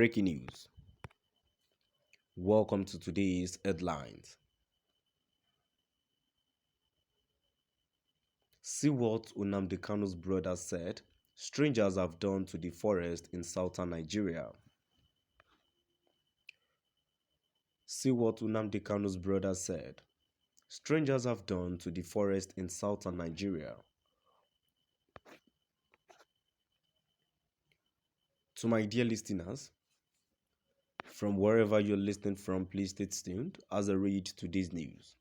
Breaking news. Welcome to today's headlines. See what Nnamdi Kanu's brother said strangers have done to the forest in southern Nigeria. See what Nnamdi Kanu's brother said strangers have done to the forest in southern Nigeria. To my dear listeners, from wherever you're listening from, please stay tuned as I read today's news.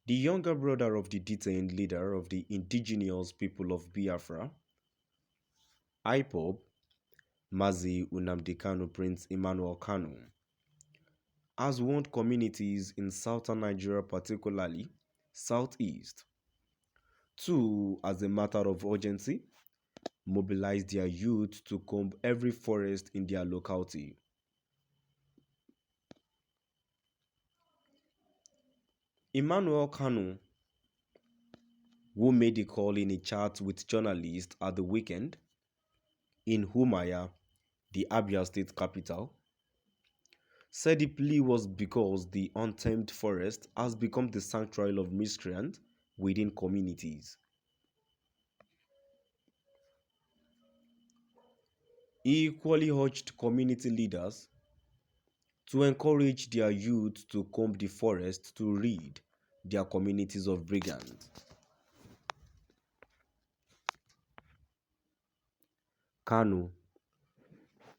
The younger brother of the detained leader of the indigenous people of Biafra, IPOB, Mazi Nnamdi Kanu Prince Emmanuel Kanu, has warned communities in southern Nigeria, particularly southeast, to, as a matter of urgency, mobilize their youth to comb every forest in their locality. Emmanuel Kanu, who made the call in a chat with journalists at the weekend in Umuahia, the Abia state capital, said the plea was because the untamed forest has become the sanctuary of miscreants within communities. He equally urged community leaders to encourage their youth to comb the forest to rid their communities of brigands. Kanu,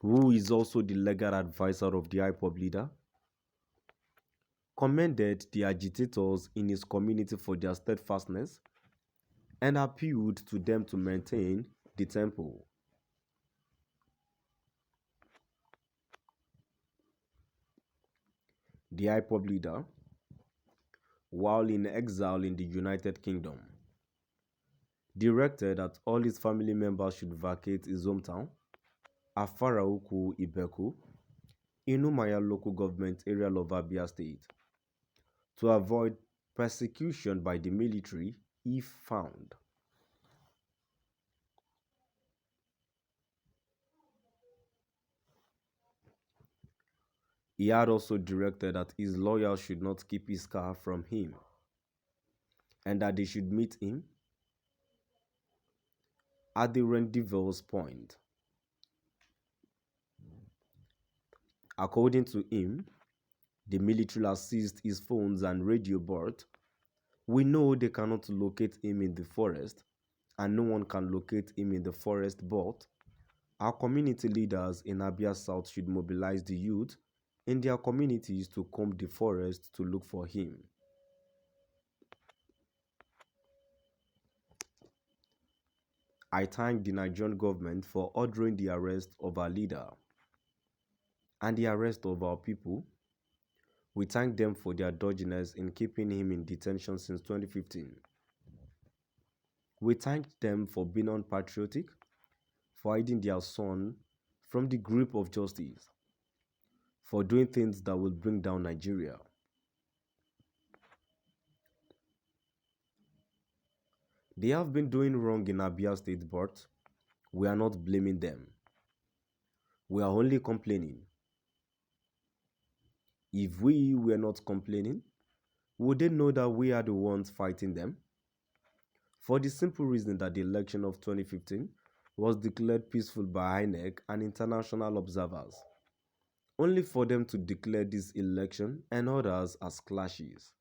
who is also the legal advisor of the IPOB leader, commended the agitators in his community for their steadfastness and appealed to them to maintain the temple. The IPOB leader, while in exile in the United Kingdom, directed that all his family members should vacate his hometown, Afaraukwu Ibeku, in Umuahia local government area of Abia State, to avoid persecution by the military if found. He had also directed that his lawyers should not keep his car from him and that they should meet him at the rendezvous point. According to him, the military has seized his phones and radio, but we know they cannot locate him in the forest and no one can locate him in the forest, but our community leaders in Abia South should mobilize the youth in their communities to comb the forest to look for him. I thank the Nigerian government for ordering the arrest of our leader and the arrest of our people. We thank them for their dodginess in keeping him in detention since 2015. We thank them for being unpatriotic, for hiding their son from the grip of justice, for doing things that will bring down Nigeria. They have been doing wrong in Abia State, but we are not blaming them. We are only complaining. If we were not complaining, would they know that we are the ones fighting them? For the simple reason that the election of 2015 was declared peaceful by INEC and international observers, only for them to declare this election and others as clashes.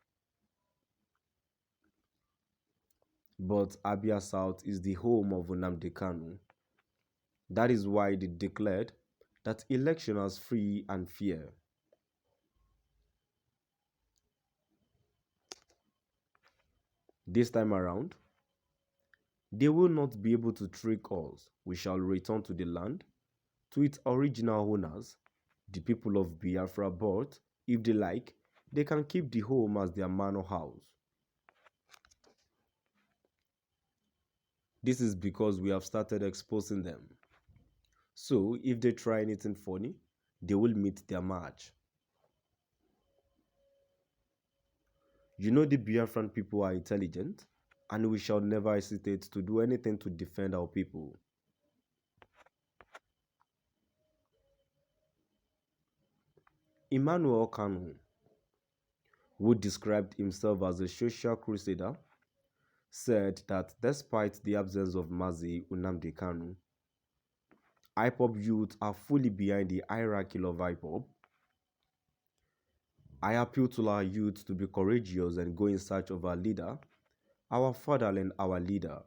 But Abia South is the home of Nnamdi Kanu. That is why they declared that election was free and fair. This time around, they will not be able to trick us. We shall return to the land, to its original owners, the people of Biafra, but if they like, they can keep the home as their manor house. This is because we have started exposing them. So if they try anything funny, they will meet their match. You know the Biafran people are intelligent and we shall never hesitate to do anything to defend our people. Emmanuel Kanu, who described himself as a social crusader, said that despite the absence of Mazi Nnamdi Kanu, IPOB youth are fully behind the hierarchy of IPOB. I appeal to our youth to be courageous and go in search of our leader, our fatherland, our leader.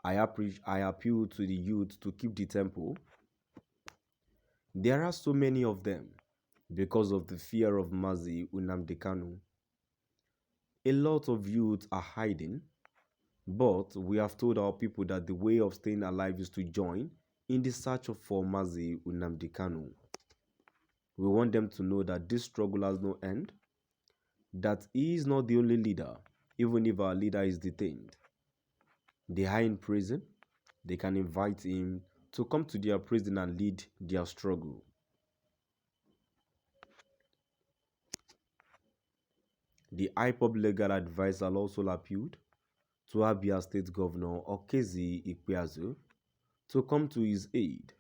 I appeal to the youth to keep the tempo. There are so many of them because of the fear of Mazi Nnamdi Kanu. A lot of youth are hiding, but we have told our people that the way of staying alive is to join in the search for Mazi Nnamdi Kanu. We want them to know that this struggle has no end, that he is not the only leader, even if our leader is detained. They are in prison. They can invite him to come to their prison and lead their struggle. The IPOB legal advisor also appealed to Abia State Governor Okezi Ikpeazu to come to his aid,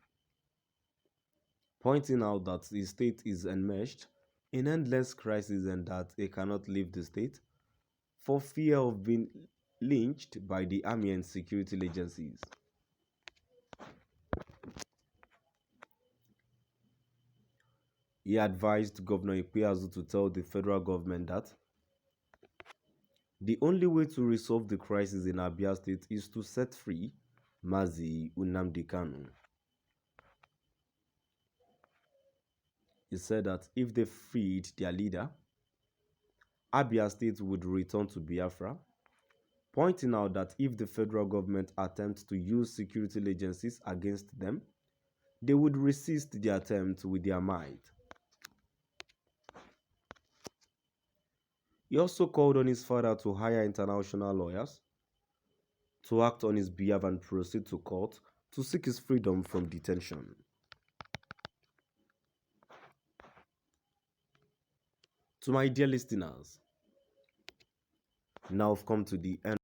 pointing out that the state is enmeshed in endless crisis and that he cannot leave the state for fear of being lynched by the army and security agencies. He advised Governor Ikpeazu to tell the federal government that the only way to resolve the crisis in Abia State is to set free Mazi Nnamdi Kanu. He said that if they freed their leader, Abia State would return to Biafra, pointing out that if the federal government attempts to use security agencies against them, they would resist the attempt with their might. He also called on his father to hire international lawyers to act on his behalf and proceed to court to seek his freedom from detention. To my dear listeners, now I've come to the end